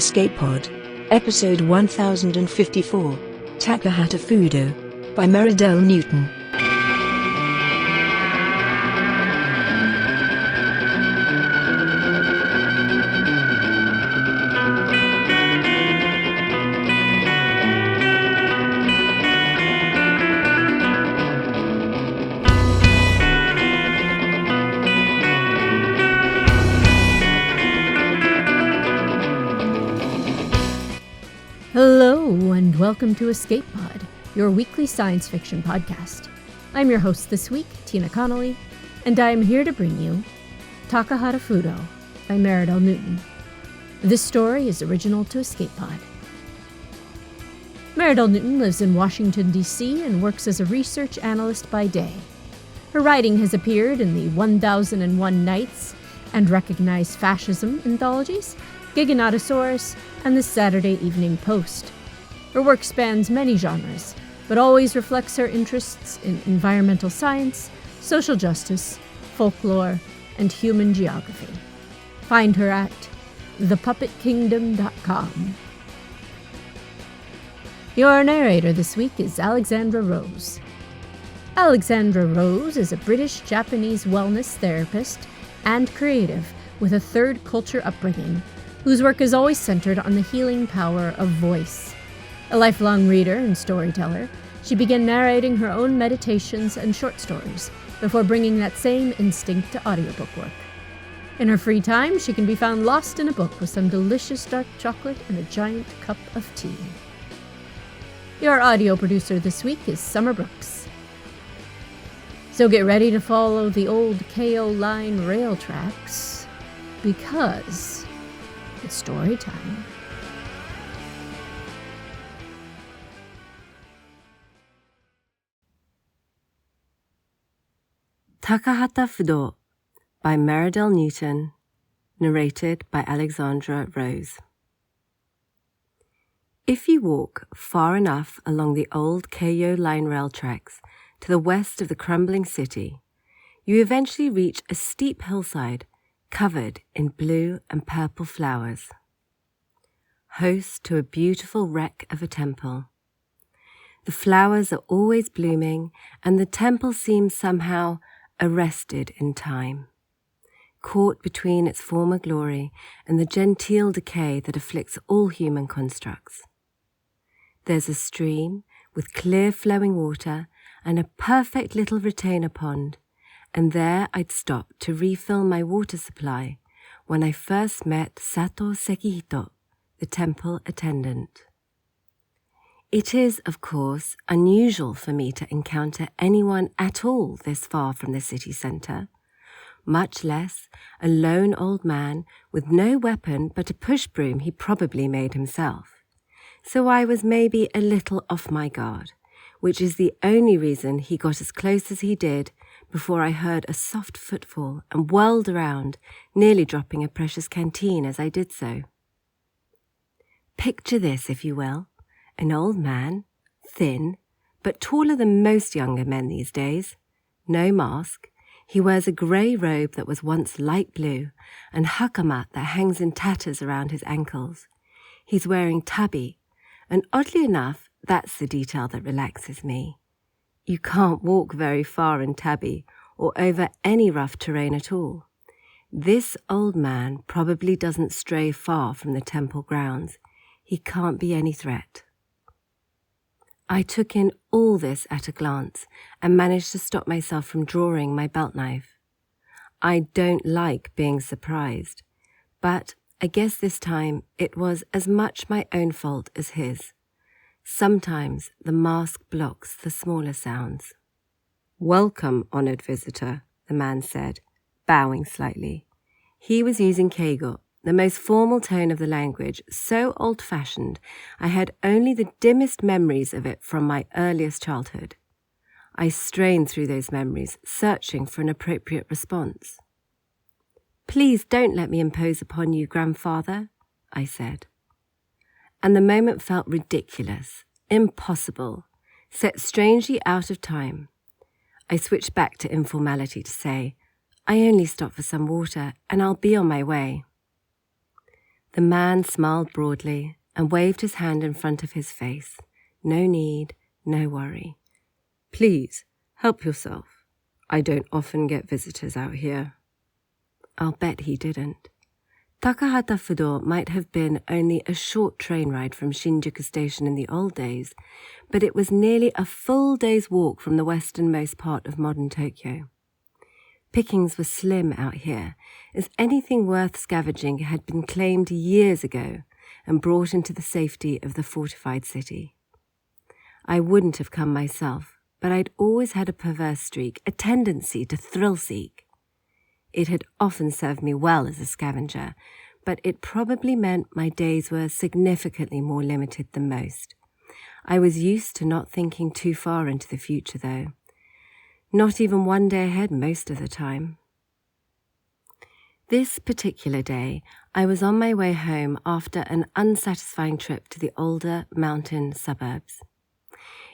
Escape Pod, Episode 1054, Takahata-fudo, by Meridel Newton. Hello, and welcome to Escape Pod, your weekly science fiction podcast. I'm your host this week, Tina Connolly, and I am here to bring you Takahata-fudo by Meridel Newton. This story is original to Escape Pod. Meridel Newton lives in Washington, D.C. and works as a research analyst by day. Her writing has appeared in the 1001 Nights and Recognized Fascism anthologies, Giganotosaurus, and the Saturday Evening Post. Her work spans many genres, but always reflects her interests in environmental science, social justice, folklore, and human geography. Find her at thepuppetkingdom.com. Your narrator this week is Alexandra Rose. Alexandra Rose is a British-Japanese wellness therapist and creative with a third culture upbringing, whose work is always centered on the healing power of voice. A lifelong reader and storyteller, she began narrating her own meditations and short stories before bringing that same instinct to audiobook work. In her free time, she can be found lost in a book with some delicious dark chocolate and a giant cup of tea. Your audio producer this week is Summer Brooks. So get ready to follow the old KO line rail tracks, because it's story time. Takahata-fudo by Meridel Newton, narrated by Alexandra Rose. If you walk far enough along the old Keio line rail tracks to the west of the crumbling city, you eventually reach a steep hillside covered in blue and purple flowers. Host to a beautiful wreck of a temple. The flowers are always blooming, and the temple seems somehow arrested in time, caught between its former glory and the genteel decay that afflicts all human constructs. There's a stream with clear flowing water and a perfect little retainer pond, and there I'd stop to refill my water supply when I first met Sato Sekihito, the temple attendant. It is, of course, unusual for me to encounter anyone at all this far from the city centre, much less a lone old man with no weapon but a push broom he probably made himself. So I was maybe a little off my guard, which is the only reason he got as close as he did before I heard a soft footfall and whirled around, nearly dropping a precious canteen as I did so. Picture this, if you will. An old man, thin, but taller than most younger men these days. No mask. He wears a grey robe that was once light blue and hakama that hangs in tatters around his ankles. He's wearing tabi, and oddly enough, that's the detail that relaxes me. You can't walk very far in tabi or over any rough terrain at all. This old man probably doesn't stray far from the temple grounds. He can't be any threat. I took in all this at a glance and managed to stop myself from drawing my belt knife. I don't like being surprised, but I guess this time it was as much my own fault as his. Sometimes the mask blocks the smaller sounds. "Welcome, honoured visitor," the man said, bowing slightly. He was using keigo, the most formal tone of the language, so old-fashioned I had only the dimmest memories of it from my earliest childhood. I strained through those memories, searching for an appropriate response. "Please don't let me impose upon you, grandfather," I said. And the moment felt ridiculous, impossible, set strangely out of time. I switched back to informality to say, "I only stopped for some water, and I'll be on my way." The man smiled broadly and waved his hand in front of his face. No need, no worry. Please, help yourself. I don't often get visitors out here. I'll bet he didn't. Takahata-fudo might have been only a short train ride from Shinjuku Station in the old days, but it was nearly a full day's walk from the westernmost part of modern Tokyo. Pickings were slim out here, as anything worth scavenging had been claimed years ago and brought into the safety of the fortified city. I wouldn't have come myself, but I'd always had a perverse streak, a tendency to thrill-seek. It had often served me well as a scavenger, but it probably meant my days were significantly more limited than most. I was used to not thinking too far into the future, though. Not even one day ahead most of the time. This particular day, I was on my way home after an unsatisfying trip to the older mountain suburbs.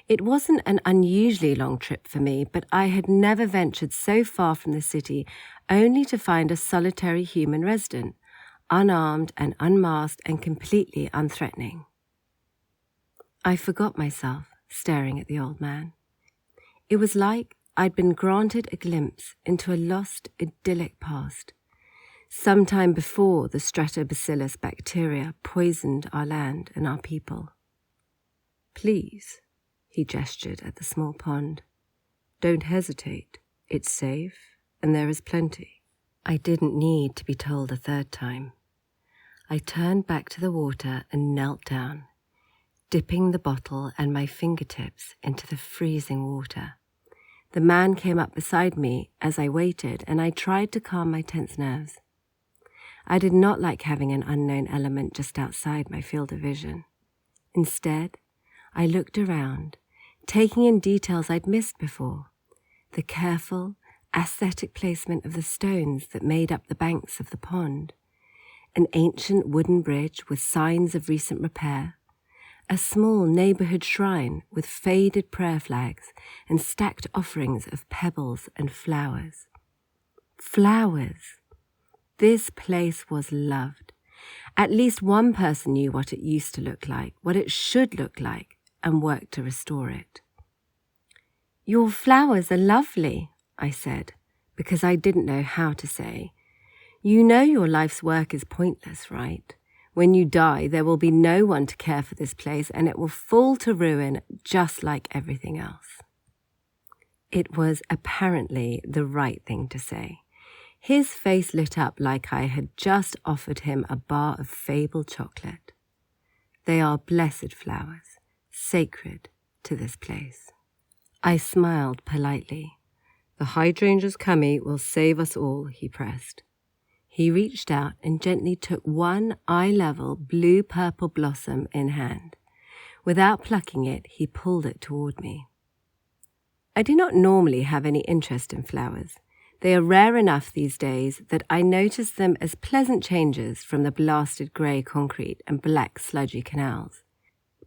It wasn't an unusually long trip for me, but I had never ventured so far from the city only to find a solitary human resident, unarmed and unmasked and completely unthreatening. I forgot myself, staring at the old man. It was like I'd been granted a glimpse into a lost, idyllic past, sometime before the Stratobacillus bacteria poisoned our land and our people. Please, he gestured at the small pond. Don't hesitate. It's safe, and there is plenty. I didn't need to be told a third time. I turned back to the water and knelt down, dipping the bottle and my fingertips into the freezing water. The man came up beside me as I waited, and I tried to calm my tense nerves. I did not like having an unknown element just outside my field of vision. Instead, I looked around, taking in details I'd missed before. The careful, aesthetic placement of the stones that made up the banks of the pond, an ancient wooden bridge with signs of recent repair, a small neighborhood shrine with faded prayer flags and stacked offerings of pebbles and flowers. Flowers! This place was loved. At least one person knew what it used to look like, what it should look like, and worked to restore it. Your flowers are lovely, I said, because I didn't know how to say. You know your life's work is pointless, right? When you die, there will be no one to care for this place, and it will fall to ruin just like everything else. It was apparently the right thing to say. His face lit up like I had just offered him a bar of fabled chocolate. They are blessed flowers, sacred to this place. I smiled politely. The hydrangea's kami will save us all, he pressed. He reached out and gently took one eye-level blue-purple blossom in hand. Without plucking it, he pulled it toward me. I do not normally have any interest in flowers. They are rare enough these days that I notice them as pleasant changes from the blasted grey concrete and black sludgy canals.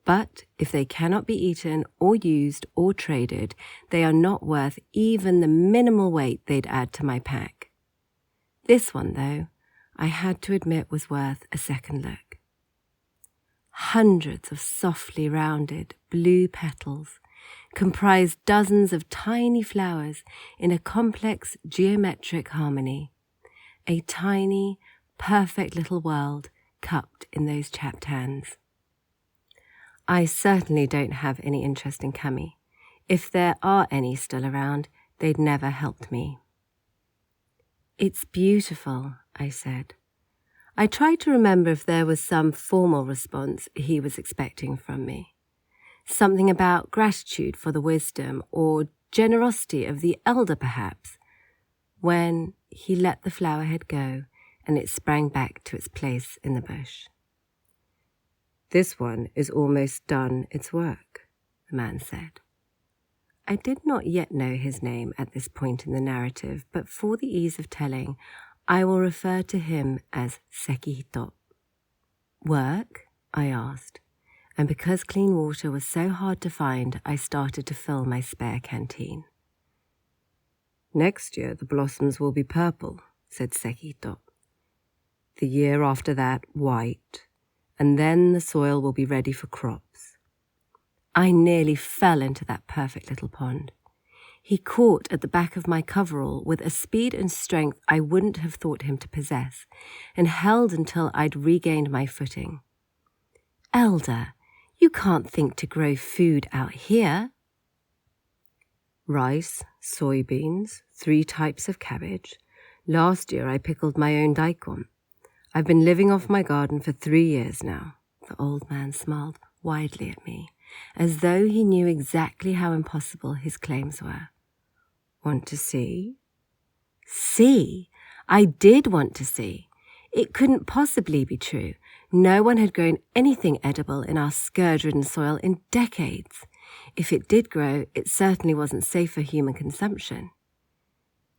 But if they cannot be eaten or used or traded, they are not worth even the minimal weight they'd add to my pack. This one, though, I had to admit was worth a second look. Hundreds of softly rounded blue petals comprised dozens of tiny flowers in a complex geometric harmony. A tiny, perfect little world cupped in those chapped hands. I certainly don't have any interest in kami. If there are any still around, they'd never helped me. It's beautiful, I said. I tried to remember if there was some formal response he was expecting from me. Something about gratitude for the wisdom or generosity of the elder, perhaps, when he let the flowerhead go and it sprang back to its place in the bush. This one is almost done its work, the man said. I did not yet know his name at this point in the narrative, but for the ease of telling, I will refer to him as Sekihito. Work? I asked, and because clean water was so hard to find, I started to fill my spare canteen. Next year the blossoms will be purple, said Sekihito. The year after that, white. And then the soil will be ready for crops. I nearly fell into that perfect little pond. He caught at the back of my coverall with a speed and strength I wouldn't have thought him to possess, and held until I'd regained my footing. Elder, you can't think to grow food out here. Rice, soybeans, 3 types of cabbage. Last year I pickled my own daikon. I've been living off my garden for 3 years now. The old man smiled widely at me, as though he knew exactly how impossible his claims were. Want to see? See? I did want to see. It couldn't possibly be true. No one had grown anything edible in our scourge-ridden soil in decades. If it did grow, it certainly wasn't safe for human consumption.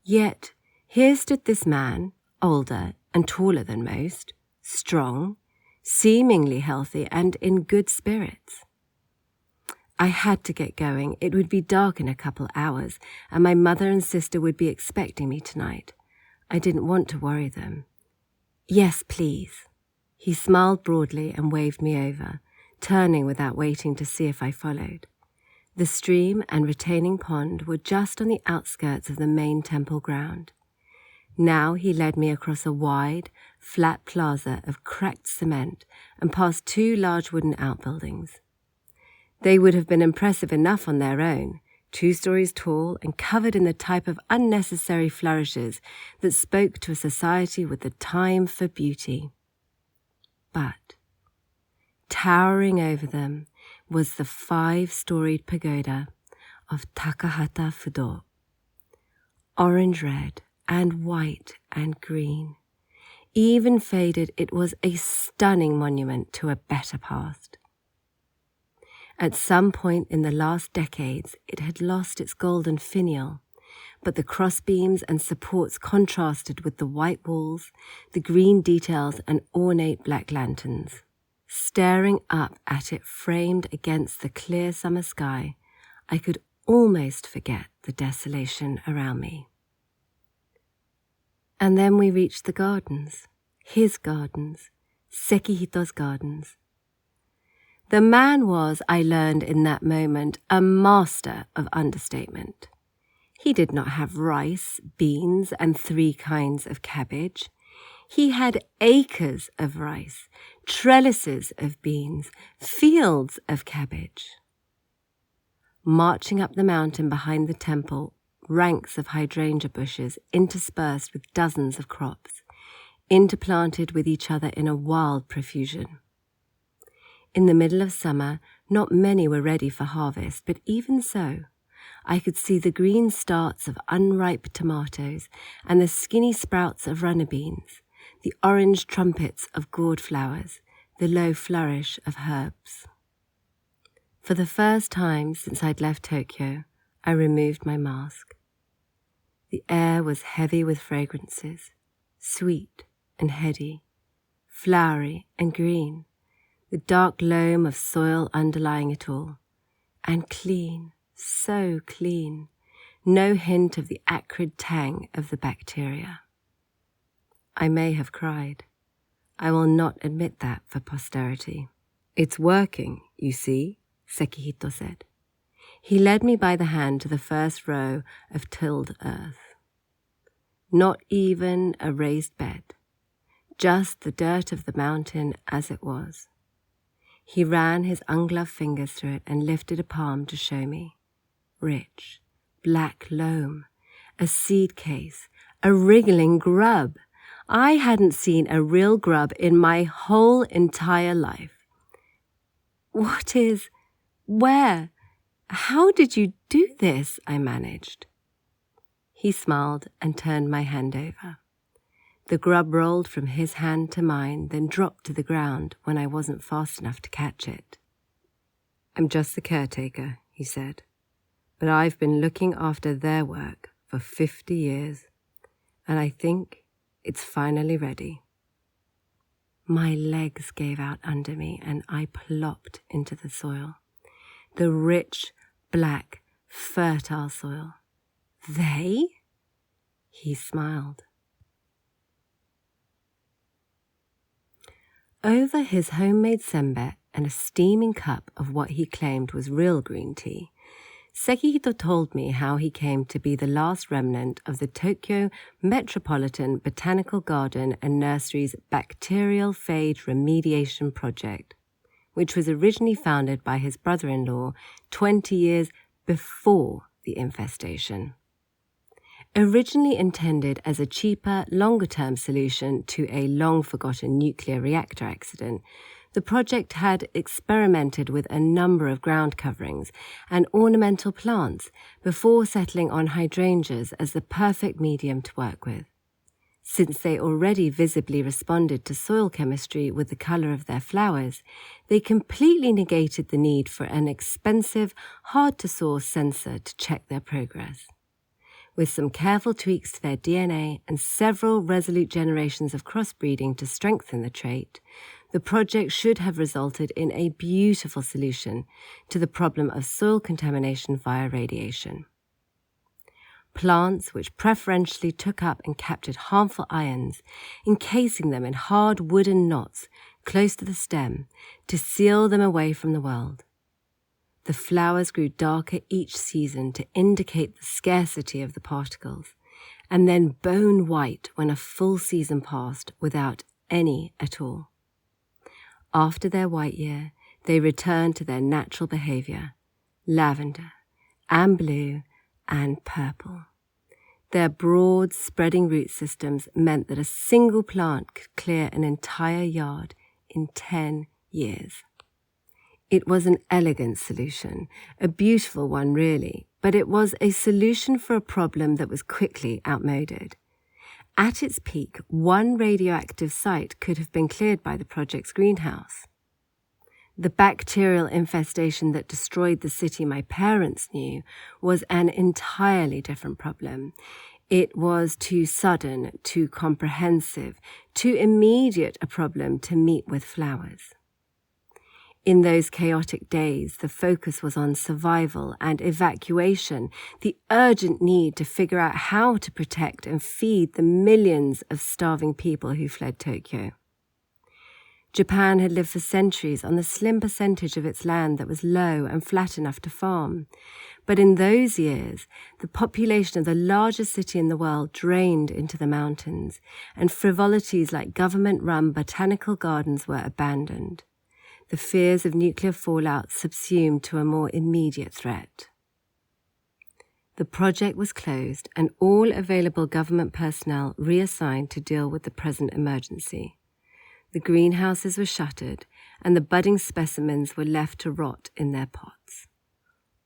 Yet, here stood this man, older and taller than most, strong, seemingly healthy and in good spirits. I had to get going. It would be dark in a couple hours, and my mother and sister would be expecting me tonight. I didn't want to worry them. Yes, please. He smiled broadly and waved me over, turning without waiting to see if I followed. The stream and retaining pond were just on the outskirts of the main temple ground. Now he led me across a wide, flat plaza of cracked cement and past 2 large wooden outbuildings. They would have been impressive enough on their own, 2 stories tall and covered in the type of unnecessary flourishes that spoke to a society with the time for beauty. But towering over them was the 5-storied pagoda of Takahata-fudo, orange-red and white and green. Even faded, it was a stunning monument to a better past. At some point in the last decades, it had lost its golden finial, but the crossbeams and supports contrasted with the white walls, the green details and ornate black lanterns. Staring up at it framed against the clear summer sky, I could almost forget the desolation around me. And then we reached the gardens, his gardens, Sekihito's gardens. The man was, I learned in that moment, a master of understatement. He did not have rice, beans, and 3 kinds of cabbage. He had acres of rice, trellises of beans, fields of cabbage. Marching up the mountain behind the temple, ranks of hydrangea bushes interspersed with dozens of crops, interplanted with each other in a wild profusion. In the middle of summer, not many were ready for harvest, but even so, I could see the green starts of unripe tomatoes and the skinny sprouts of runner beans, the orange trumpets of gourd flowers, the low flourish of herbs. For the first time since I'd left Tokyo, I removed my mask. The air was heavy with fragrances, sweet and heady, flowery and green, the dark loam of soil underlying it all, and clean, so clean, no hint of the acrid tang of the bacteria. I may have cried. I will not admit that for posterity. It's working, you see, Sekihito said. He led me by the hand to the first row of tilled earth. Not even a raised bed, just the dirt of the mountain as it was. He ran his ungloved fingers through it and lifted a palm to show me. Rich, black loam, a seed case, a wriggling grub. I hadn't seen a real grub in my whole entire life. What is... where? How did you do this? I managed. He smiled and turned my hand over. The grub rolled from his hand to mine, then dropped to the ground when I wasn't fast enough to catch it. I'm just the caretaker, he said, but I've been looking after their work for 50 years, and I think it's finally ready. My legs gave out under me, and I plopped into the soil. The rich, black, fertile soil. They? He smiled. Over his homemade senbei and a steaming cup of what he claimed was real green tea, Sekihito told me how he came to be the last remnant of the Tokyo Metropolitan Botanical Garden and Nursery's Bacterial Phage Remediation Project, which was originally founded by his brother-in-law 20 years before the infestation. Originally intended as a cheaper, longer-term solution to a long-forgotten nuclear reactor accident, the project had experimented with a number of ground coverings and ornamental plants before settling on hydrangeas as the perfect medium to work with. Since they already visibly responded to soil chemistry with the colour of their flowers, they completely negated the need for an expensive, hard-to-source sensor to check their progress. With some careful tweaks to their DNA and several resolute generations of crossbreeding to strengthen the trait, the project should have resulted in a beautiful solution to the problem of soil contamination via radiation. Plants which preferentially took up and captured harmful ions, encasing them in hard wooden knots close to the stem to seal them away from the world. The flowers grew darker each season to indicate the scarcity of the particles, and then bone white when a full season passed without any at all. After their white year, they returned to their natural behavior, lavender and blue and purple. Their broad, spreading root systems meant that a single plant could clear an entire yard in 10 years. It was an elegant solution, a beautiful one really, but it was a solution for a problem that was quickly outmoded. At its peak, one radioactive site could have been cleared by the project's greenhouse. The bacterial infestation that destroyed the city my parents knew was an entirely different problem. It was too sudden, too comprehensive, too immediate a problem to meet with flowers. In those chaotic days, the focus was on survival and evacuation, the urgent need to figure out how to protect and feed the millions of starving people who fled Tokyo. Japan had lived for centuries on the slim percentage of its land that was low and flat enough to farm. But in those years, the population of the largest city in the world drained into the mountains, and frivolities like government-run botanical gardens were abandoned. The fears of nuclear fallout subsumed to a more immediate threat. The project was closed and all available government personnel reassigned to deal with the present emergency. The greenhouses were shuttered and the budding specimens were left to rot in their pots.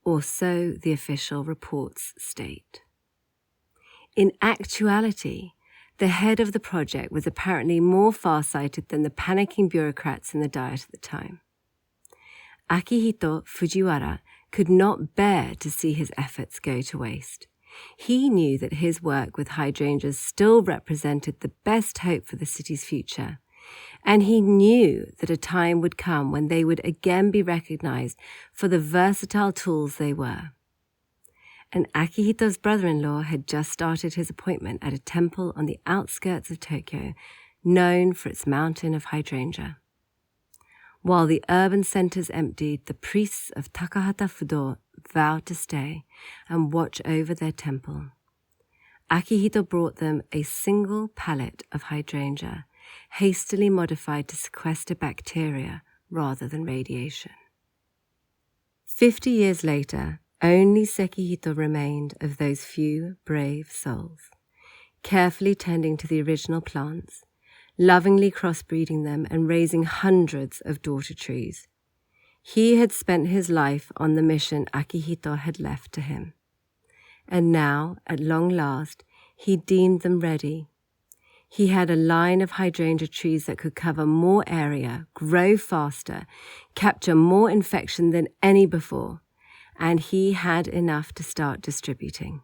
Or so the official reports state. In actuality, the head of the project was apparently more far-sighted than the panicking bureaucrats in the Diet at the time. Akihito Fujiwara could not bear to see his efforts go to waste. He knew that his work with hydrangeas still represented the best hope for the city's future, and he knew that a time would come when they would again be recognized for the versatile tools they were. And Akihito's brother-in-law had just started his appointment at a temple on the outskirts of Tokyo, known for its mountain of hydrangea. While the urban centers emptied, the priests of Takahata-fudo vowed to stay and watch over their temple. Akihito brought them a single pallet of hydrangea, hastily modified to sequester bacteria rather than radiation. 50 years later, only Sekihito remained of those few brave souls, carefully tending to the original plants, lovingly crossbreeding them and raising hundreds of daughter trees. He had spent his life on the mission Akihito had left to him. And now, at long last, he deemed them ready. He had a line of hydrangea trees that could cover more area, grow faster, capture more infection than any before, and he had enough to start distributing.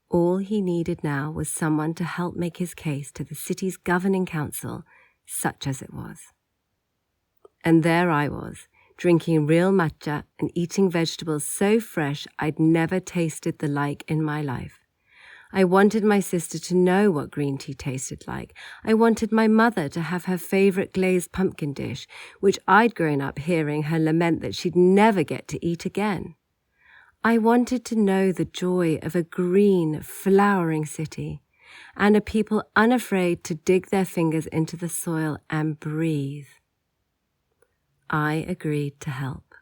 All he needed now was someone to help make his case to the city's governing council, such as it was. And there I was, drinking real matcha and eating vegetables so fresh I'd never tasted the like in my life. I wanted my sister to know what green tea tasted like. I wanted my mother to have her favorite glazed pumpkin dish, which I'd grown up hearing her lament that she'd never get to eat again. I wanted to know the joy of a green, flowering city and a people unafraid to dig their fingers into the soil and breathe. I agreed to help.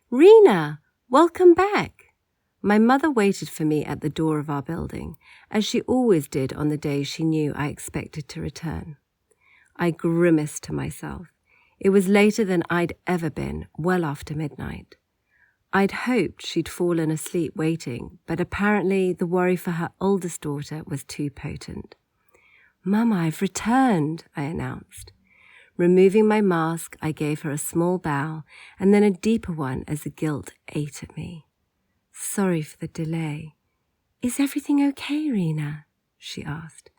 Rena, welcome back. My mother waited for me at the door of our building, as she always did on the days she knew I expected to return. I grimaced to myself. It was later than I'd ever been, well after midnight. I'd hoped she'd fallen asleep waiting, but apparently the worry for her oldest daughter was too potent. "Mama, I've returned," I announced. Removing my mask, I gave her a small bow and then a deeper one as the guilt ate at me. "Sorry for the delay." "Is everything okay, Rena?" she asked.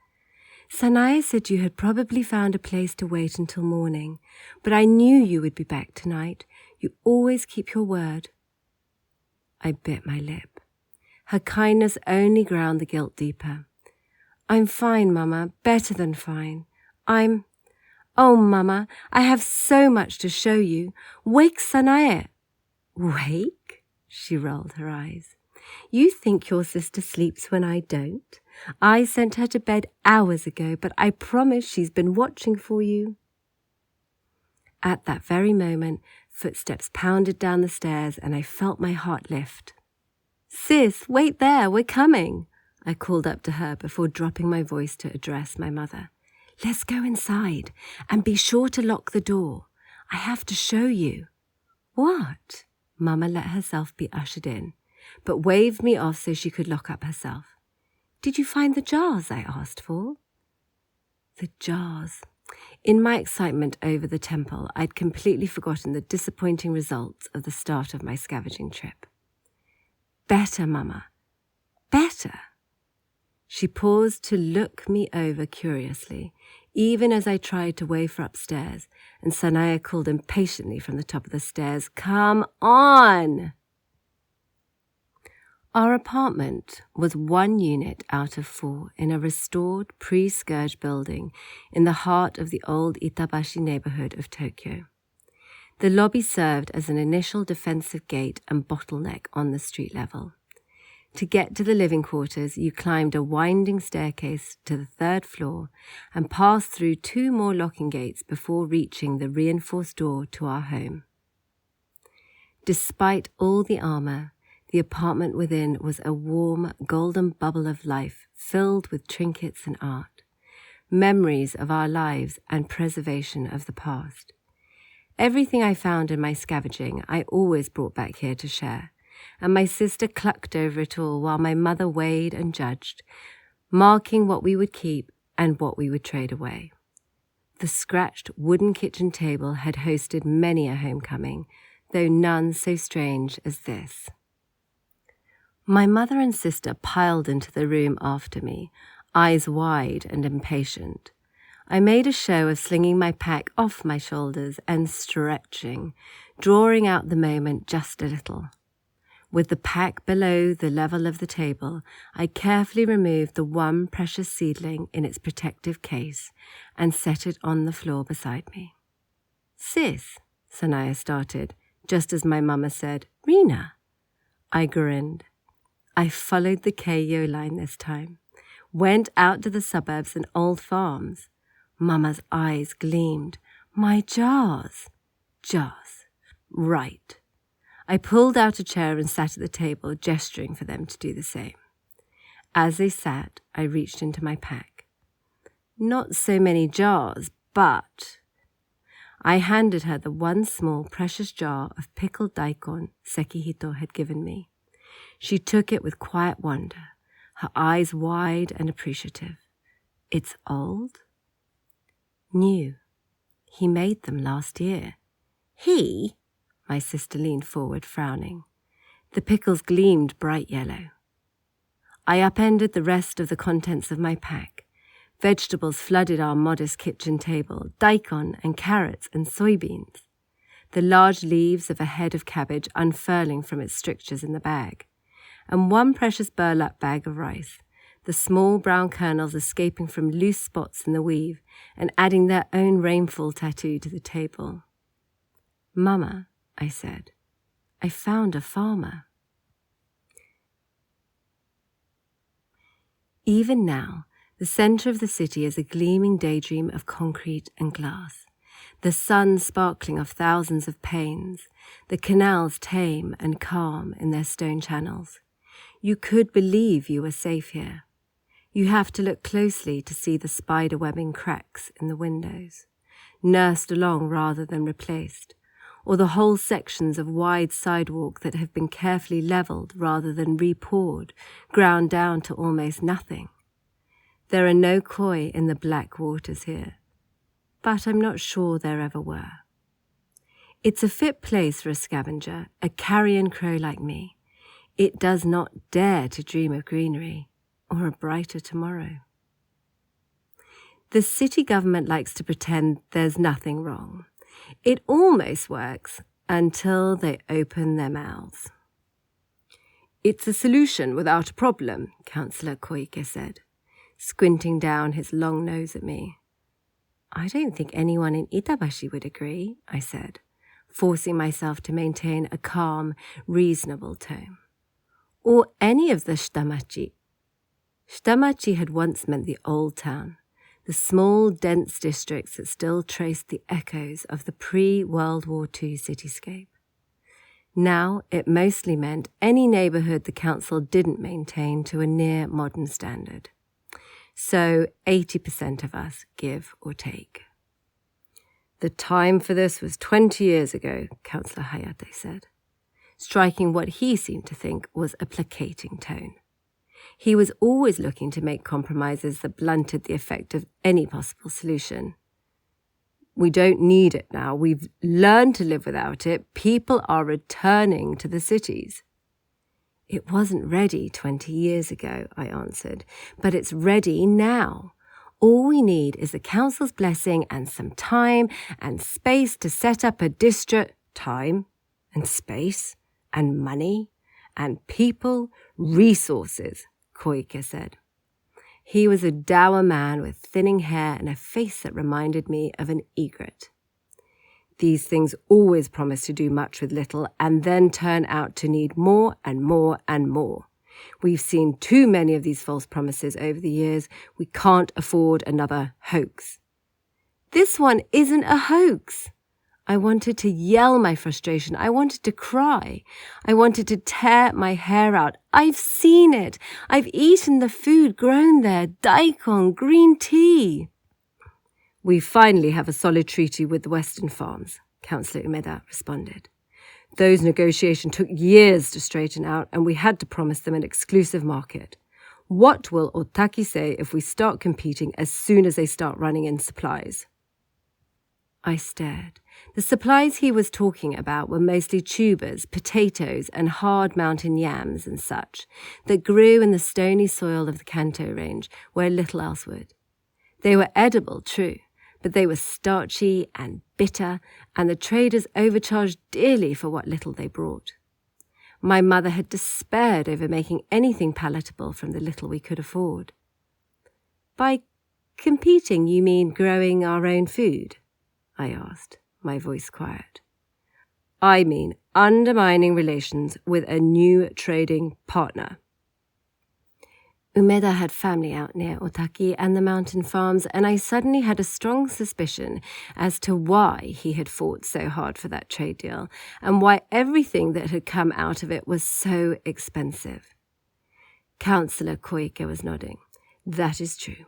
"Sanaya said you had probably found a place to wait until morning, but I knew you would be back tonight. You always keep your word." I bit my lip. Her kindness only ground the guilt deeper. "I'm fine, Mama, better than fine. Oh, Mama, I have so much to show you. Wake Sanaya." "Wake?" She rolled her eyes. "You think your sister sleeps when I don't? I sent her to bed hours ago, but I promise she's been watching for you." At that very moment, footsteps pounded down the stairs and I felt my heart lift. "Sis, wait there, we're coming," I called up to her before dropping my voice to address my mother. "Let's go inside and be sure to lock the door. I have to show you." "What?" Mama let herself be ushered in, but waved me off so she could lock up herself. "Did you find the jars I asked for?" The jars. In my excitement over the temple, I'd completely forgotten the disappointing results of the start of my scavenging trip. "Better, Mama. Better." She paused to look me over curiously, even as I tried to wave her upstairs, and Sanaya called impatiently from the top of the stairs, "Come on!" Our apartment was 1 unit out of 4 in a restored pre-scourge building in the heart of the old Itabashi neighborhood of Tokyo. The lobby served as an initial defensive gate and bottleneck on the street level. To get to the living quarters, you climbed a winding staircase to the 3rd floor and passed through 2 more locking gates before reaching the reinforced door to our home. Despite all the armor, the apartment within was a warm, golden bubble of life filled with trinkets and art, memories of our lives and preservation of the past. Everything I found in my scavenging, I always brought back here to share, and my sister clucked over it all while my mother weighed and judged, marking what we would keep and what we would trade away. The scratched wooden kitchen table had hosted many a homecoming, though none so strange as this. My mother and sister piled into the room after me, eyes wide and impatient. I made a show of slinging my pack off my shoulders and stretching, drawing out the moment just a little. With the pack below the level of the table, I carefully removed the one precious seedling in its protective case and set it on the floor beside me. "Sis," Sanaya started, just as my mama said, "Rena." I grinned. I followed the Keio line this time, went out to the suburbs and old farms. Mama's eyes gleamed. "My jars." "Jars. Right." I pulled out a chair and sat at the table, gesturing for them to do the same. As they sat, I reached into my pack. "Not so many jars, but..." I handed her the one small, precious jar of pickled daikon Sekihito had given me. She took it with quiet wonder, her eyes wide and appreciative. "It's old?" "New. He made them last year." "He?" My sister leaned forward, frowning. The pickles gleamed bright yellow. I upended the rest of the contents of my pack. Vegetables flooded our modest kitchen table, daikon and carrots and soybeans, the large leaves of a head of cabbage unfurling from its strictures in the bag, and one precious burlap bag of rice, the small brown kernels escaping from loose spots in the weave and adding their own rainfall tattoo to the table. "Mama," I said, "I found a farmer." Even now, the centre of the city is a gleaming daydream of concrete and glass, the sun sparkling off thousands of panes, the canals tame and calm in their stone channels. You could believe you were safe here. You have to look closely to see the spider-webbing cracks in the windows, nursed along rather than replaced, or the whole sections of wide sidewalk that have been carefully levelled rather than re-poured, ground down to almost nothing. There are no koi in the black waters here, but I'm not sure there ever were. It's a fit place for a scavenger, a carrion crow like me. It does not dare to dream of greenery or a brighter tomorrow. The city government likes to pretend there's nothing wrong. It almost works until they open their mouths. "It's a solution without a problem," Councillor Koike said, squinting down his long nose at me. "I don't think anyone in Itabashi would agree," I said, forcing myself to maintain a calm, reasonable tone. "Or any of the shitamachi." Shitamachi had once meant the old town, the small, dense districts that still traced the echoes of the pre-World War II cityscape. Now it mostly meant any neighbourhood the council didn't maintain to a near-modern standard. So 80% of us give or take. "The time for this was 20 years ago," Councillor Hayate said, striking what he seemed to think was a placating tone. He was always looking to make compromises that blunted the effect of any possible solution. "We don't need it now. We've learned to live without it. People are returning to the cities." "It wasn't ready 20 years ago," I answered, "but it's ready now. All we need is the council's blessing and some time and space to set up a district." "Time and space and money and people, resources," Koike said. He was a dour man with thinning hair and a face that reminded me of an egret. "These things always promise to do much with little and then turn out to need more and more and more. We've seen too many of these false promises over the years. We can't afford another hoax." "This one isn't a hoax." I wanted to yell my frustration. I wanted to cry. I wanted to tear my hair out. "I've seen it. I've eaten the food grown there. Daikon, green tea." "We finally have a solid treaty with the Western farms," Councillor Umeda responded. "Those negotiations took years to straighten out, and we had to promise them an exclusive market. What will Otaki say if we start competing as soon as they start running in supplies?" I stared. The supplies he was talking about were mostly tubers, potatoes, and hard mountain yams and such that grew in the stony soil of the Kanto range where little else would. They were edible, true, but they were starchy and bitter, and the traders overcharged dearly for what little they brought. My mother had despaired over making anything palatable from the little we could afford. "By competing, you mean growing our own food?" I asked, my voice quiet. "I mean undermining relations with a new trading partner." Umeda had family out near Otaki and the mountain farms, and I suddenly had a strong suspicion as to why he had fought so hard for that trade deal and why everything that had come out of it was so expensive. Councillor Koike was nodding. "That is true.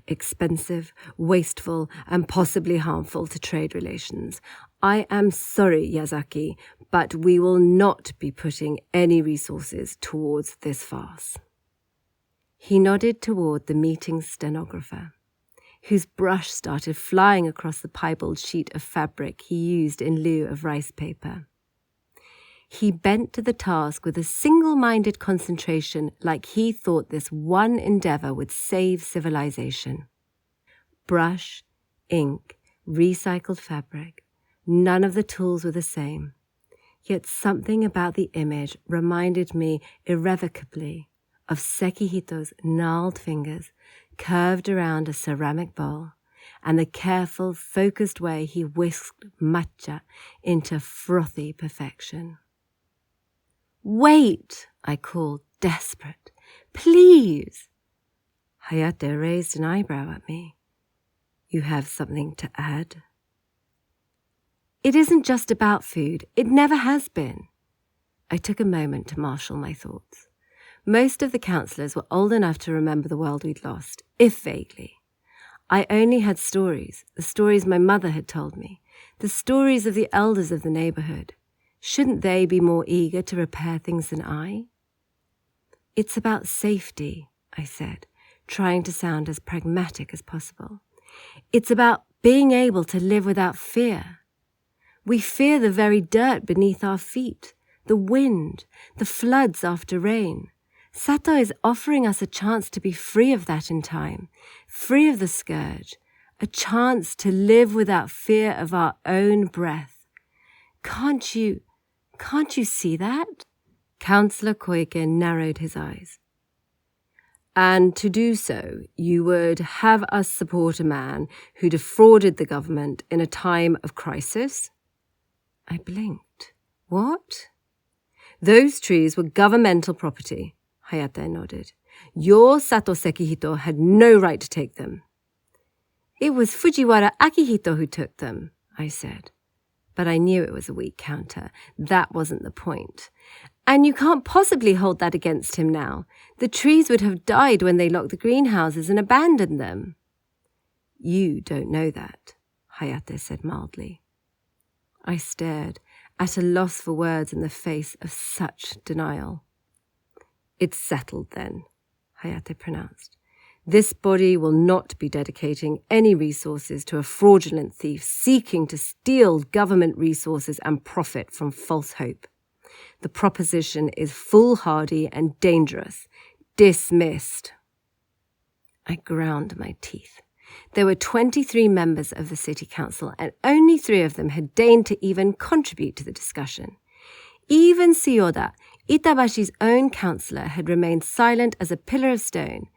Expensive, wasteful, and possibly harmful to trade relations. I am sorry, Yazaki, but we will not be putting any resources towards this farce." He nodded toward the meeting's stenographer, whose brush started flying across the piebald sheet of fabric he used in lieu of rice paper. He bent to the task with a single-minded concentration like he thought this one endeavour would save civilization. Brush, ink, recycled fabric, none of the tools were the same. yet something about the image reminded me irrevocably of Sekihito's gnarled fingers curved around a ceramic bowl and the careful, focused way he whisked matcha into frothy perfection. "Wait!" I called, desperate. "Please!" Hayate raised an eyebrow at me. "You have something to add?" "It isn't just about food. It never has been." I took a moment to marshal my thoughts. Most of the councillors were old enough to remember the world we'd lost, if vaguely. I only had stories, the stories my mother had told me, the stories of the elders of the neighbourhood. Shouldn't they be more eager to repair things than I? "It's about safety," I said, trying to sound as pragmatic as possible. "It's about being able to live without fear. We fear the very dirt beneath our feet, the wind, the floods after rain. Sato is offering us a chance to be free of that in time, free of the scourge, a chance to live without fear of our own breath. Can't you see that?" Councillor Koike narrowed his eyes. "And to do so, you would have us support a man who defrauded the government in a time of crisis?" I blinked. "What?" "Those trees were governmental property," Hayate nodded. "Your Sato Sekihito had no right to take them." "It was Fujiwara Akihito who took them," I said. But I knew it was a weak counter. That wasn't the point. "And you can't possibly hold that against him now. The trees would have died when they locked the greenhouses and abandoned them." "You don't know that," Hayate said mildly. I stared, at a loss for words in the face of such denial. "It's settled then," Hayate pronounced. "This body will not be dedicating any resources to a fraudulent thief seeking to steal government resources and profit from false hope. The proposition is foolhardy and dangerous. Dismissed." I ground my teeth. There were 23 members of the city council, and only 3 of them had deigned to even contribute to the discussion. Even Sioda, Itabashi's own councillor, had remained silent as a pillar of stone.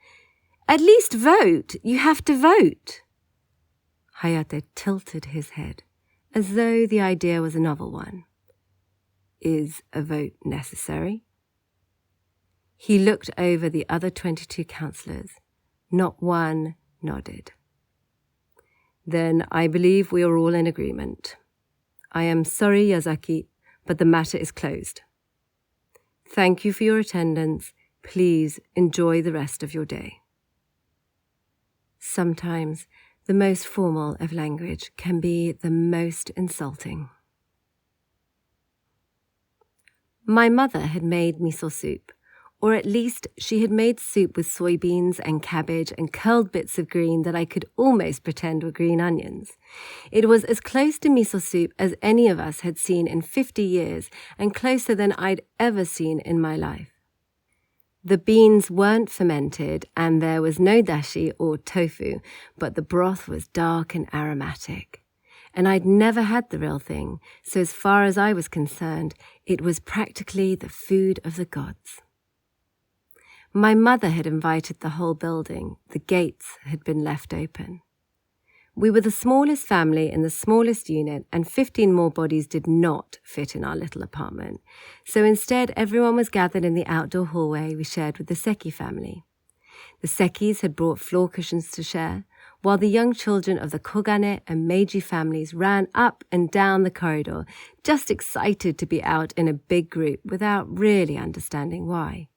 "At least vote! You have to vote!" Hayate tilted his head, as though the idea was a novel one. "Is a vote necessary?" He looked over the other 22 councillors. Not one nodded. "Then I believe we are all in agreement. I am sorry, Yazaki, but the matter is closed. Thank you for your attendance. Please enjoy the rest of your day." Sometimes the most formal of language can be the most insulting. My mother had made miso soup, or at least she had made soup with soybeans and cabbage and curled bits of green that I could almost pretend were green onions. It was as close to miso soup as any of us had seen in 50 years and closer than I'd ever seen in my life. The beans weren't fermented and there was no dashi or tofu, but the broth was dark and aromatic. And I'd never had the real thing, so as far as I was concerned, it was practically the food of the gods. My mother had invited the whole building. The gates had been left open. We were the smallest family in the smallest unit, and 15 more bodies did not fit in our little apartment. So instead, everyone was gathered in the outdoor hallway we shared with the Seki family. The Sekis had brought floor cushions to share, while the young children of the Kogane and Meiji families ran up and down the corridor, just excited to be out in a big group without really understanding why.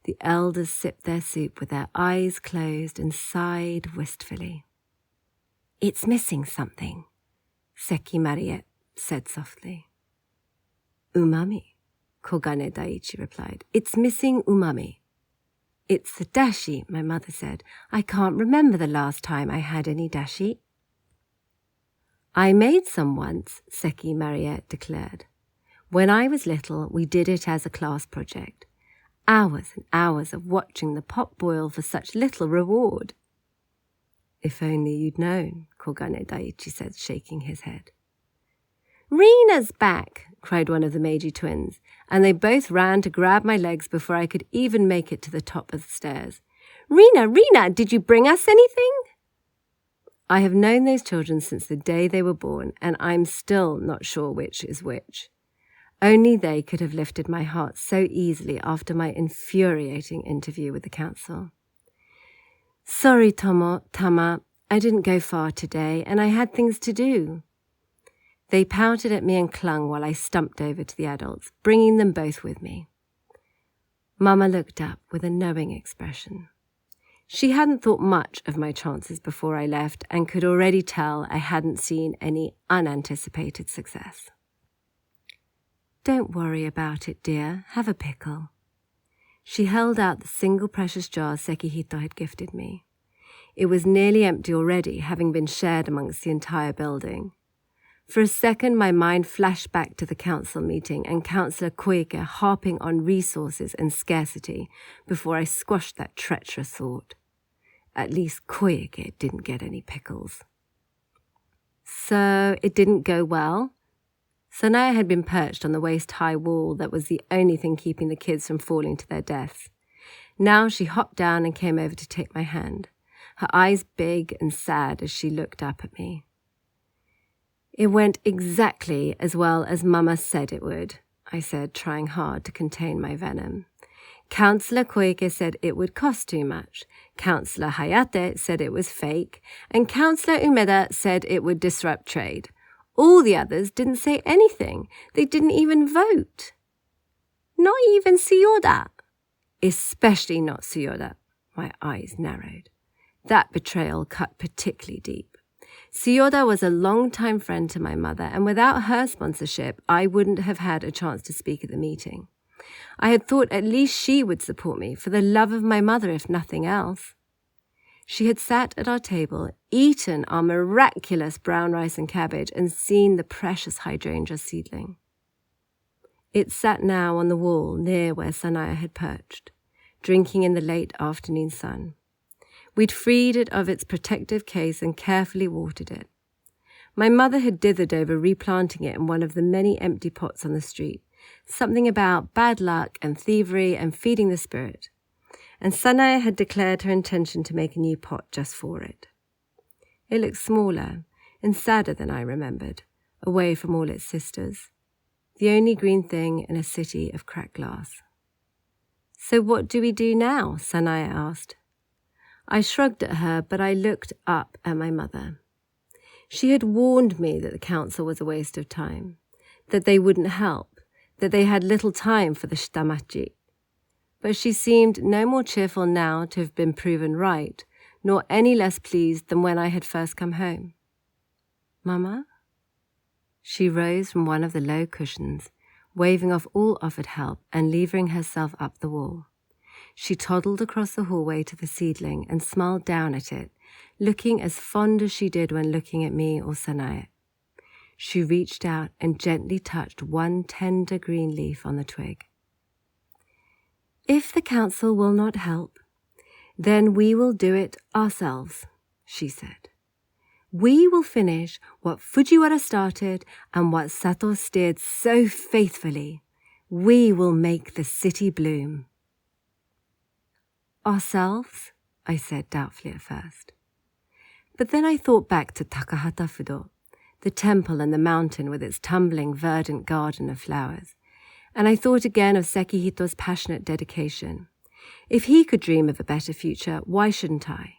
The elders sipped their soup with their eyes closed and sighed wistfully. "It's missing something," Seki Mariette said softly. "Umami," Kogane Daiichi replied. "It's missing umami." "It's the dashi," my mother said. "I can't remember the last time I had any dashi." "I made some once," Seki Mariette declared. "When I was little, we did it as a class project. Hours and hours of watching the pot boil for such little reward." "If only you'd known," Kogane Daiichi said, shaking his head. "Rina's back," cried one of the Meiji twins, and they both ran to grab my legs before I could even make it to the top of the stairs. Rina, did you bring us anything? I have known those children since the day they were born, and I'm still not sure which is which. Only they could have lifted my heart so easily after my infuriating interview with the council. Sorry, Tama, I didn't go far today, and I had things to do. They pouted at me and clung while I stumped over to the adults, bringing them both with me. Mama looked up with a knowing expression. She hadn't thought much of my chances before I left and could already tell I hadn't seen any unanticipated success. Don't worry about it, dear. Have a pickle. She held out the single precious jar Sekihito had gifted me. It was nearly empty already, having been shared amongst the entire building. For a second, my mind flashed back to the council meeting and Councillor Koike harping on resources and scarcity before I squashed that treacherous thought. At least Koike didn't get any pickles. So it didn't go well? Sanaya had been perched on the waist-high wall that was the only thing keeping the kids from falling to their deaths. Now she hopped down and came over to take my hand, her eyes big and sad as she looked up at me. It went exactly as well as Mama said it would, I said, trying hard to contain my venom. Councillor Koike said it would cost too much. Councillor Hayate said it was fake. And Councillor Umeda said it would disrupt trade. All the others didn't say anything. They didn't even vote. Not even Suyoda. Especially not Suyoda. My eyes narrowed. That betrayal cut particularly deep. Suyoda was a long-time friend to my mother, and without her sponsorship, I wouldn't have had a chance to speak at the meeting. I had thought at least she would support me, for the love of my mother, if nothing else. She had sat at our table, eaten our miraculous brown rice and cabbage, and seen the precious hydrangea seedling. It sat now on the wall near where Sanaya had perched, drinking in the late afternoon sun. We'd freed it of its protective case and carefully watered it. My mother had dithered over replanting it in one of the many empty pots on the street, something about bad luck and thievery and feeding the spirit. And Sanaya had declared her intention to make a new pot just for it. It looked smaller and sadder than I remembered, away from all its sisters, the only green thing in a city of cracked glass. So what do we do now? Sanaya asked. I shrugged at her, but I looked up at my mother. She had warned me that the council was a waste of time, that they wouldn't help, that they had little time for the shitamachi. But she seemed no more cheerful now to have been proven right, nor any less pleased than when I had first come home. Mama? She rose from one of the low cushions, waving off all offered help and levering herself up the wall. She toddled across the hallway to the seedling and smiled down at it, looking as fond as she did when looking at me or Sanaya. She reached out and gently touched one tender green leaf on the twig. If the council will not help, then we will do it ourselves, she said. We will finish what Fujiwara started and what Sato steered so faithfully. We will make the city bloom. Ourselves? I said doubtfully at first. But then I thought back to Takahata-fudo, the temple and the mountain with its tumbling, verdant garden of flowers, and I thought again of Sekihito's passionate dedication. If he could dream of a better future, why shouldn't I?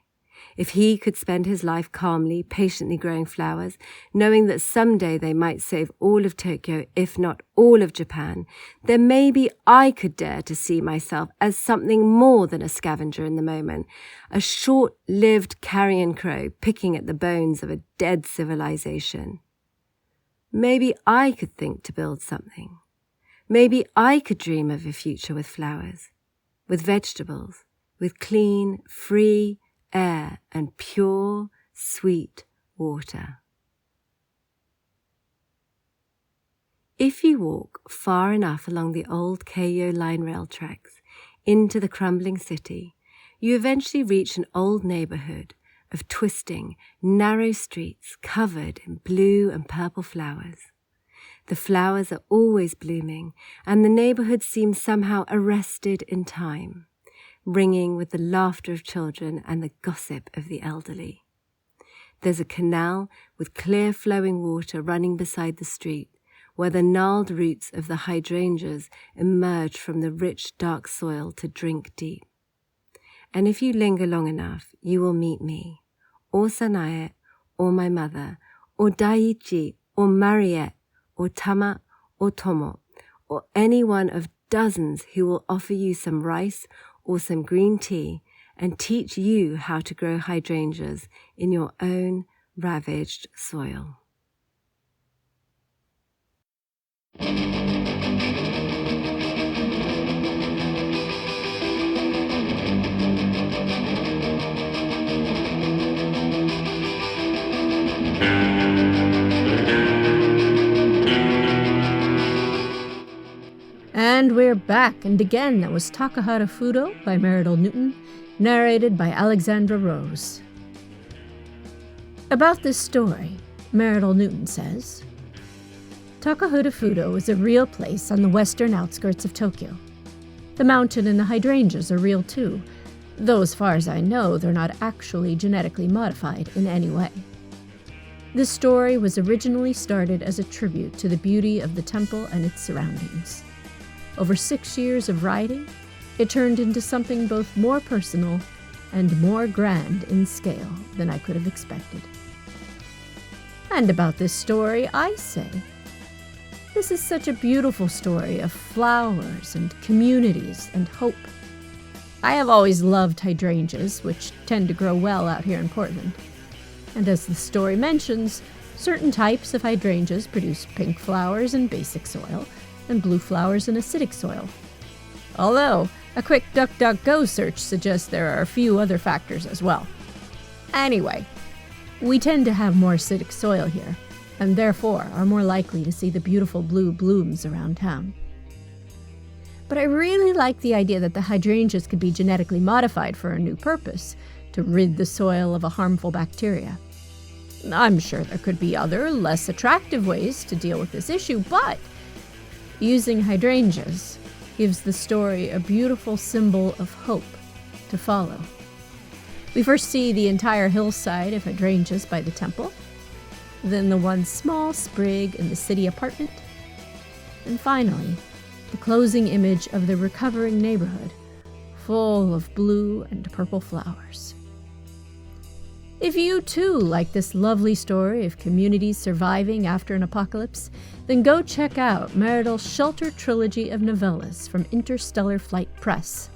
If he could spend his life calmly, patiently growing flowers, knowing that someday they might save all of Tokyo, if not all of Japan, then maybe I could dare to see myself as something more than a scavenger in the moment, a short-lived carrion crow picking at the bones of a dead civilization. Maybe I could think to build something. Maybe I could dream of a future with flowers, with vegetables, with clean, free air and pure, sweet water. If you walk far enough along the old Keio line rail tracks into the crumbling city, you eventually reach an old neighborhood of twisting, narrow streets covered in blue and purple flowers. The flowers are always blooming, and the neighborhood seems somehow arrested in time, ringing with the laughter of children and the gossip of the elderly. There's a canal with clear flowing water running beside the street, where the gnarled roots of the hydrangeas emerge from the rich dark soil to drink deep. And if you linger long enough, you will meet me, or Sanae, or my mother, or Daiichi, or Mariette, or Tama, or Tomo, or any one of dozens who will offer you some rice or some green tea and teach you how to grow hydrangeas in your own ravaged soil. And we're back, and again, that was Takahata-fudo by Meredith Newton, narrated by Alexandra Rose. About this story, Meredith Newton says, Takahata-fudo is a real place on the western outskirts of Tokyo. The mountain and the hydrangeas are real too, though as far as I know, they're not actually genetically modified in any way. This story was originally started as a tribute to the beauty of the temple and its surroundings. Over 6 years of writing, it turned into something both more personal and more grand in scale than I could have expected. And about this story, I say, this is such a beautiful story of flowers and communities and hope. I have always loved hydrangeas, which tend to grow well out here in Portland. And as the story mentions, certain types of hydrangeas produce pink flowers in basic soil, and blue flowers in acidic soil. Although, a quick DuckDuckGo search suggests there are a few other factors as well. Anyway, we tend to have more acidic soil here, and therefore are more likely to see the beautiful blue blooms around town. But I really like the idea that the hydrangeas could be genetically modified for a new purpose, to rid the soil of a harmful bacteria. I'm sure there could be other, less attractive ways to deal with this issue, but using hydrangeas gives the story a beautiful symbol of hope to follow. We first see the entire hillside of hydrangeas by the temple, then the one small sprig in the city apartment, and finally, the closing image of the recovering neighborhood, full of blue and purple flowers. If you too like this lovely story of communities surviving after an apocalypse, then go check out Meredith's Shelter trilogy of novellas from Interstellar Flight Press,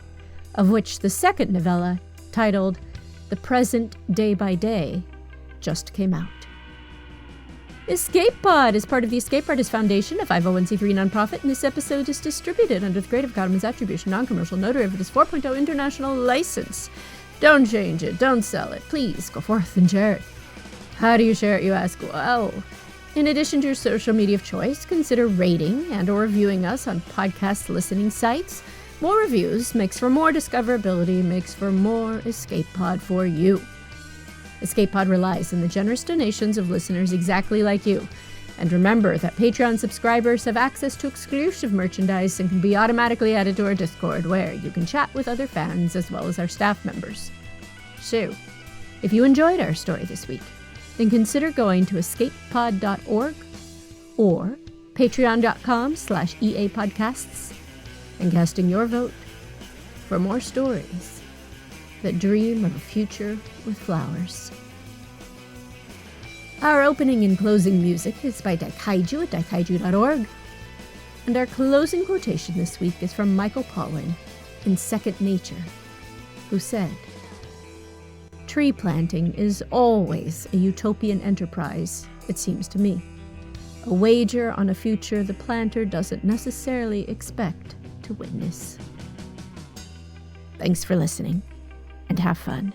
of which the second novella, titled The Present Day by Day, just came out. Escape Pod is part of the Escape Artist Foundation, a 501c3 nonprofit, and this episode is distributed under the Creative Commons Attribution Non-Commercial No Derivatives 4.0 International License. Don't change it, don't sell it, please go forth and share it. How do you share it, you ask? Well, in addition to your social media of choice, consider rating and or reviewing us on podcast listening sites. More reviews makes for more discoverability, makes for more Escape Pod for you. Escape Pod relies on the generous donations of listeners exactly like you. And remember that Patreon subscribers have access to exclusive merchandise and can be automatically added to our Discord, where you can chat with other fans as well as our staff members. So, if you enjoyed our story this week, then consider going to escapepod.org or patreon.com/EAPodcasts and casting your vote for more stories that dream of a future with flowers. Our opening and closing music is by Daikaiju at daikaiju.org. And our closing quotation this week is from Michael Pollan in Second Nature, who said, "Tree planting is always a utopian enterprise, it seems to me. A wager on a future the planter doesn't necessarily expect to witness." Thanks for listening, and have fun.